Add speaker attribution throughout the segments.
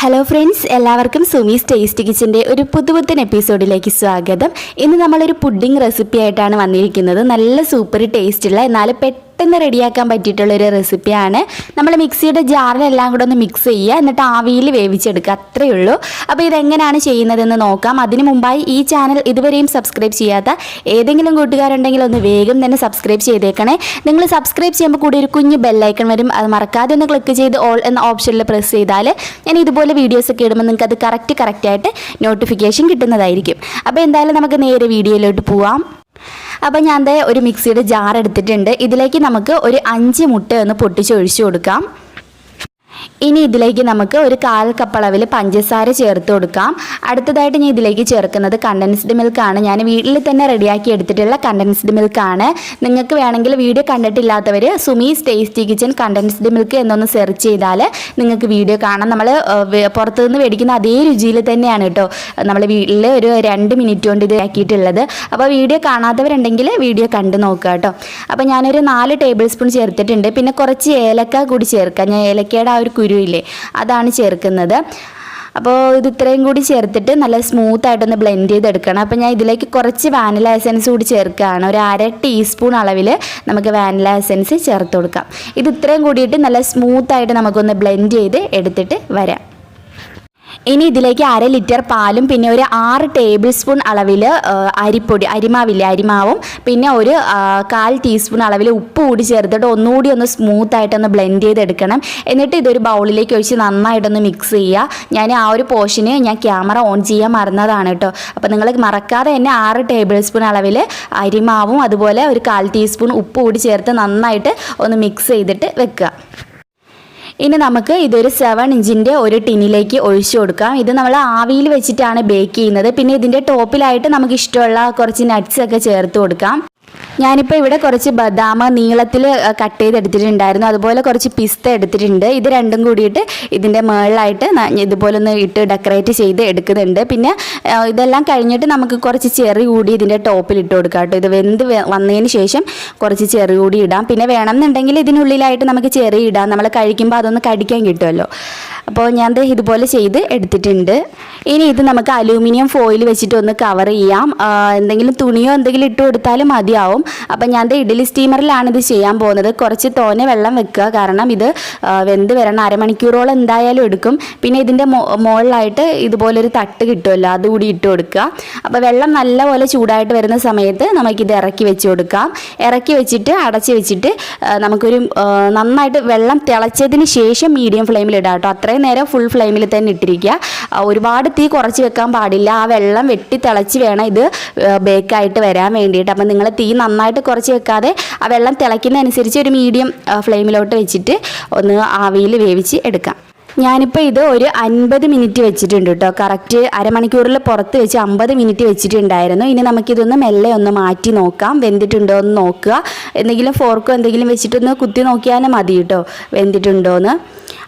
Speaker 1: Hello friends, എല്ലാവർക്കും Sumi's taste കിച്ചൻ്റെ ഒരു പുതുപുത്തൻ എപ്പിസോഡിലേക്ക് സ്വാഗതം. ഇന്ന് നമ്മളൊരു പുഡിംഗ് റെസിപ്പി ആയിട്ടാണ് വന്നിരിക്കുന്നത്. നല്ല സൂപ്പർ ടേസ്റ്റുള്ള എന്നാൽ പെട്ടെന്ന് റെഡിയാക്കാൻ പറ്റിയിട്ടുള്ളൊരു റെസിപ്പിയാണ്. നമ്മൾ മിക്സിയുടെ ജാറിലെല്ലാം കൂടെ ഒന്ന് മിക്സ് ചെയ്യുക, എന്നിട്ട് ആവിയിൽ വേവിച്ചെടുക്കുക, അത്രയേ ഉള്ളൂ. അപ്പോൾ ഇതെങ്ങനെയാണ് ചെയ്യുന്നതെന്ന് നോക്കാം. അതിന് മുമ്പായി ഈ ചാനൽ ഇതുവരെയും സബ്സ്ക്രൈബ് ചെയ്യാത്ത ഏതെങ്കിലും കൂട്ടുകാരുണ്ടെങ്കിൽ ഒന്ന് വേഗം തന്നെ സബ്സ്ക്രൈബ് ചെയ്തേക്കണേ. നിങ്ങൾ സബ്സ്ക്രൈബ് ചെയ്യുമ്പോൾ കൂടി ഒരു കുഞ്ഞ് ബെല്ലൈക്കൺ വരും, അത് മറക്കാതെ ഒന്ന് ക്ലിക്ക് ചെയ്ത് ഓൾ എന്ന ഓപ്ഷനിൽ പ്രസ് ചെയ്താൽ ഞാൻ ഇതുപോലെ വീഡിയോസൊക്കെ ഇടുമ്പോൾ നിങ്ങൾക്ക് അത് കറക്റ്റായിട്ട് നോട്ടിഫിക്കേഷൻ കിട്ടുന്നതായിരിക്കും. അപ്പോൾ എന്തായാലും നമുക്ക് നേരെ വീഡിയോയിലോട്ട് പോവാം. അപ്പോൾ ഞാൻ ഒരു മിക്സിയുടെ ജാർ എടുത്തിട്ടുണ്ട്. ഇതിലേക്ക് നമുക്ക് ഒരു 5 മുട്ട ഒന്ന് പൊട്ടിച്ചൊഴിച്ചു കൊടുക്കാം. ഇനി ഇതിലേക്ക് നമുക്ക് ഒരു 1/4 കപ്പ് അളവിൽ പഞ്ചസാര ചേർത്ത് കൊടുക്കാം. അടുത്തതായിട്ട് ഞാൻ ഇതിലേക്ക് ചേർക്കുന്നത് കണ്ടൻസ്ഡ് മിൽക്കാണ്. ഞാൻ വീട്ടിൽ തന്നെ റെഡിയാക്കി എടുത്തിട്ടുള്ള കണ്ടൻസ്ഡ് മിൽക്കാണ്. നിങ്ങൾക്ക് വേണമെങ്കിൽ വീഡിയോ കണ്ടിട്ടില്ലാത്തവർ Sumi's tasty kitchen condensed milk എന്നൊന്ന് സെർച്ച് ചെയ്താൽ നിങ്ങൾക്ക് വീഡിയോ കാണാം. നമ്മൾ പുറത്തുനിന്ന് മേടിക്കുന്ന അതേ രുചിയിൽ തന്നെയാണ് കേട്ടോ നമ്മൾ വീട്ടിൽ ഒരു 2 മിനിറ്റ് കൊണ്ട് ഇത് ആക്കിയിട്ടുള്ളത്. അപ്പോൾ വീഡിയോ കാണാത്തവരുണ്ടെങ്കിൽ വീഡിയോ കണ്ടു നോക്കുക കേട്ടോ. അപ്പോൾ ഞാനൊരു 4 ടേബിൾ സ്പൂൺ ചേർത്തിട്ടുണ്ട്. പിന്നെ കുറച്ച് ഏലക്ക കൂടി ചേർക്കാം. ഞാൻ ഏലക്കയുടെ ആ ഒരു കുരുവില്ലേ, അതാണ് ചേർക്കുന്നത്. അപ്പോൾ ഇത് ഇത്രയും കൂടി ചേർത്തിട്ട് നല്ല സ്മൂത്തായിട്ടൊന്ന് ബ്ലെൻഡ് ചെയ്തെടുക്കണം. അപ്പോൾ ഞാൻ ഇതിലേക്ക് കുറച്ച് വാനില എസൻസ് കൂടി ചേർക്കുകയാണ്. ഒരു 1/2 ടീസ്പൂൺ അളവിൽ നമുക്ക് വാനില എസൻസ് ചേർത്ത് കൊടുക്കാം. ഇത് ഇത്രയും കൂടിയിട്ട് നല്ല സ്മൂത്തായിട്ട് നമുക്കൊന്ന് ബ്ലെൻഡ് ചെയ്ത് എടുത്തിട്ട് വരാം. ഇനി ഇതിലേക്ക് 1/2 ലിറ്റർ പാലും പിന്നെ ഒരു 6 ടേബിൾ സ്പൂൺ അളവിൽ അരിമാവും പിന്നെ ഒരു 1/4 ടീസ്പൂൺ അളവിൽ ഉപ്പ് കൂടി ചേർത്തിട്ട് ഒന്നുകൂടി ഒന്ന് സ്മൂത്തായിട്ടൊന്ന് ബ്ലെൻഡ് ചെയ്തെടുക്കണം. എന്നിട്ട് ഇതൊരു ബൗളിലേക്ക് ഒഴിച്ച് നന്നായിട്ടൊന്ന് മിക്സ് ചെയ്യുക. ഞാൻ ആ ഒരു പോർഷന് ഞാൻ ക്യാമറ ഓൺ ചെയ്യാൻ മറന്നതാണ് കേട്ടോ. അപ്പോൾ നിങ്ങൾ മറക്കാതെ തന്നെ 6 ടേബിൾ സ്പൂൺ അളവിൽ അരിമാവും അതുപോലെ ഒരു 1/4 ടീസ്പൂൺ ഉപ്പ് കൂടി ചേർത്ത് നന്നായിട്ട് ഒന്ന് മിക്സ് ചെയ്തിട്ട് വെക്കുക. ഇനി നമുക്ക് ഇതൊരു 7 ഇഞ്ചിൻ്റെ ഒരു ടിന്നിലേക്ക് ഒഴിച്ചു കൊടുക്കാം. ഇത് നമ്മൾ ആവിയിൽ വെച്ചിട്ടാണ് ബേക്ക് ചെയ്യുന്നത്. പിന്നെ ഇതിൻ്റെ ടോപ്പിലായിട്ട് നമുക്ക് ഇഷ്ടമുള്ള കുറച്ച് നട്ട്സൊക്കെ ചേർത്ത് കൊടുക്കാം. ഞാനിപ്പോൾ ഇവിടെ കുറച്ച് ബദാം നീളത്തിൽ കട്ട് ചെയ്തെടുത്തിട്ടുണ്ടായിരുന്നു, അതുപോലെ കുറച്ച് പിസ്ത എടുത്തിട്ടുണ്ട്. ഇത് രണ്ടും കൂടിയിട്ട് ഇതിൻ്റെ മുകളിലായിട്ട് ഇതുപോലെ ഒന്ന് ഇട്ട് ഡെക്കറേറ്റ് ചെയ്ത് എടുക്കുന്നുണ്ട്. പിന്നെ ഇതെല്ലാം കഴിഞ്ഞിട്ട് നമുക്ക് കുറച്ച് ചെറി കൂടി ഇതിൻ്റെ ടോപ്പിൽ ഇട്ട് കൊടുക്കാം കേട്ടോ. ഇത് വെന്ത് വന്നതിന് ശേഷം കുറച്ച് ചെറി കൂടി ഇടാം. പിന്നെ വേണമെന്നുണ്ടെങ്കിൽ ഇതിനുള്ളിലായിട്ട് നമുക്ക് ചെറി ഇടാം, നമ്മൾ കഴിക്കുമ്പോൾ അതൊന്ന് കടിക്കാൻ കിട്ടുമല്ലോ. അപ്പോൾ ഞാൻ ഇതുപോലെ ചെയ്ത് എടുത്തിട്ടുണ്ട്. ഇനി ഇത് നമുക്ക് അലൂമിനിയം ഫോയിൽ വെച്ചിട്ട് ഒന്ന് കവർ ചെയ്യാം. എന്തെങ്കിലും തുണിയോ എന്തെങ്കിലും ഇട്ട് കൊടുത്താലും മതിയാവും. അപ്പം ഞാൻ ഇഡ്ഡലി സ്റ്റീമറിലാണ് ഇത് ചെയ്യാൻ പോകുന്നത്. കുറച്ച് തോനെ വെള്ളം വെക്കുക, കാരണം ഇത് വെന്ത് വരണം. 1/2 മണിക്കൂറോളം എന്തായാലും എടുക്കും. പിന്നെ ഇതിൻ്റെ മുകളിലായിട്ട് ഇതുപോലൊരു തട്ട് കിട്ടുമല്ലോ, അതുകൂടി ഇട്ട് കൊടുക്കുക. അപ്പോൾ വെള്ളം നല്ലപോലെ ചൂടായിട്ട് വരുന്ന സമയത്ത് നമുക്കിത് ഇറക്കി വെച്ച് കൊടുക്കാം. ഇറക്കി വെച്ചിട്ട് അടച്ച് വെച്ചിട്ട് നമുക്കൊരു നന്നായിട്ട് വെള്ളം തിളച്ചതിന് ശേഷം മീഡിയം ഫ്ലെയിമിൽ ഇടാം കേട്ടോ. അത്രയും നേരം ഫുൾ ഫ്ലെയിമിൽ തന്നെ ഇട്ടിരിക്കുക. ഒരുപാട് തീ കുറച്ച് വെക്കാൻ പാടില്ല. ആ വെള്ളം വെട്ടി തിളച്ച് വേണം ഇത് ബേക്കായിട്ട് വരാൻ വേണ്ടിയിട്ട്. അപ്പം നിങ്ങൾ തീ നന്നായിട്ട് കുറച്ച് വെക്കാതെ ആ വെള്ളം തിളയ്ക്കുന്നതനുസരിച്ച് ഒരു മീഡിയം ഫ്ലെയിമിലോട്ട് വെച്ചിട്ട് ഒന്ന് ആവിയിൽ വേവിച്ച് എടുക്കാം. ഞാനിപ്പോൾ ഇത് ഒരു 50 മിനിറ്റ് വെച്ചിട്ടുണ്ട് കേട്ടോ. കറക്റ്റ് 1/2 മണിക്കൂറിൽ പുറത്ത് വെച്ച് 50 മിനിറ്റ് വെച്ചിട്ടുണ്ടായിരുന്നു. ഇനി നമുക്കിതൊന്ന് മെല്ലെ ഒന്ന് മാറ്റി നോക്കാം, വെന്തിട്ടുണ്ടോ എന്ന് നോക്കുക. എന്തെങ്കിലും ഫോർക്കോ എന്തെങ്കിലും വെച്ചിട്ടൊന്ന് കുത്തി നോക്കിയാലും മതി കേട്ടോ വെന്തിട്ടുണ്ടോയെന്ന്.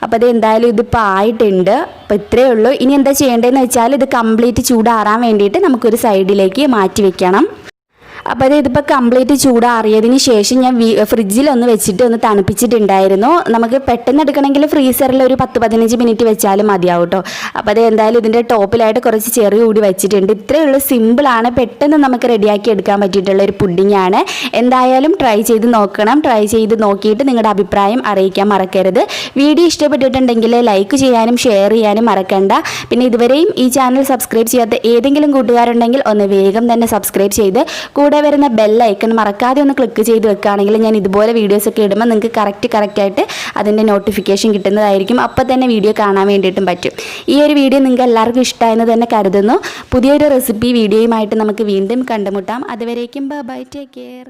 Speaker 1: അപ്പോൾ അത് എന്തായാലും ഇതിപ്പോൾ ആയിട്ടുണ്ട്. അപ്പോൾ ഇത്രയേ ഉള്ളൂ. ഇനി എന്താ ചെയ്യേണ്ടതെന്ന് വെച്ചാൽ ഇത് കംപ്ലീറ്റ് ചൂടാറാൻ വേണ്ടിയിട്ട് നമുക്കൊരു സൈഡിലേക്ക് മാറ്റി വെക്കണം. അപ്പോൾ ഇതിപ്പോൾ കംപ്ലീറ്റ് ചൂടാറിയതിന് ശേഷം ഞാൻ ഫ്രിഡ്ജിലൊന്ന് വെച്ചിട്ട് ഒന്ന് തണുപ്പിച്ചിട്ടുണ്ടായിരുന്നു. നമുക്ക് പെട്ടെന്ന് എടുക്കണമെങ്കിൽ ഫ്രീസറിൽ ഒരു 10-15 മിനിറ്റ് വെച്ചാലും മതിയാവും കേട്ടോ. അപ്പോൾ അത് എന്തായാലും ഇതിൻ്റെ ടോപ്പിലായിട്ട് കുറച്ച് ചെറി കൂടി വെച്ചിട്ടുണ്ട്. ഇത്രയുള്ള സിമ്പിളാണ്, പെട്ടെന്ന് നമുക്ക് റെഡിയാക്കി എടുക്കാൻ പറ്റിയിട്ടുള്ള ഒരു പുഡിങ്ങാണ്. എന്തായാലും ട്രൈ ചെയ്ത് നോക്കണം. ട്രൈ ചെയ്ത് നോക്കിയിട്ട് നിങ്ങളുടെ അഭിപ്രായം അറിയിക്കാൻ മറക്കരുത്. വീഡിയോ ഇഷ്ടപ്പെട്ടിട്ടുണ്ടെങ്കിൽ ലൈക്ക് ചെയ്യാനും ഷെയർ ചെയ്യാനും മറക്കണ്ട. പിന്നെ ഇതുവരെയും ഈ ചാനൽ സബ്സ്ക്രൈബ് ചെയ്യാത്ത ഏതെങ്കിലും കൂട്ടുകാരുണ്ടെങ്കിൽ ഒന്ന് വേഗം തന്നെ സബ്സ്ക്രൈബ് ചെയ്ത് കൂടെ വരുന്ന ബെൽ ഐക്കൺ മറക്കാതെ ഒന്ന് ക്ലിക്ക് ചെയ്ത് വെക്കുകയാണെങ്കിൽ ഞാൻ ഇതുപോലെ വീഡിയോസൊക്കെ ഇടുമ്പോൾ നിങ്ങൾക്ക് കറക്റ്റായിട്ട് അതിൻ്റെ നോട്ടിഫിക്കേഷൻ കിട്ടുന്നതായിരിക്കും. അപ്പോൾ തന്നെ വീഡിയോ കാണാൻ വേണ്ടിയിട്ടും പറ്റും. ഈ ഒരു വീഡിയോ നിങ്ങൾക്ക് എല്ലാവർക്കും ഇഷ്ടമായെന്ന് തന്നെ കരുതുന്നു. പുതിയൊരു റെസിപ്പി വീഡിയോയുമായിട്ട് നമുക്ക് വീണ്ടും കണ്ടുമുട്ടാം. അതുവരേക്കും ബൈ, ടേക്ക് കെയർ.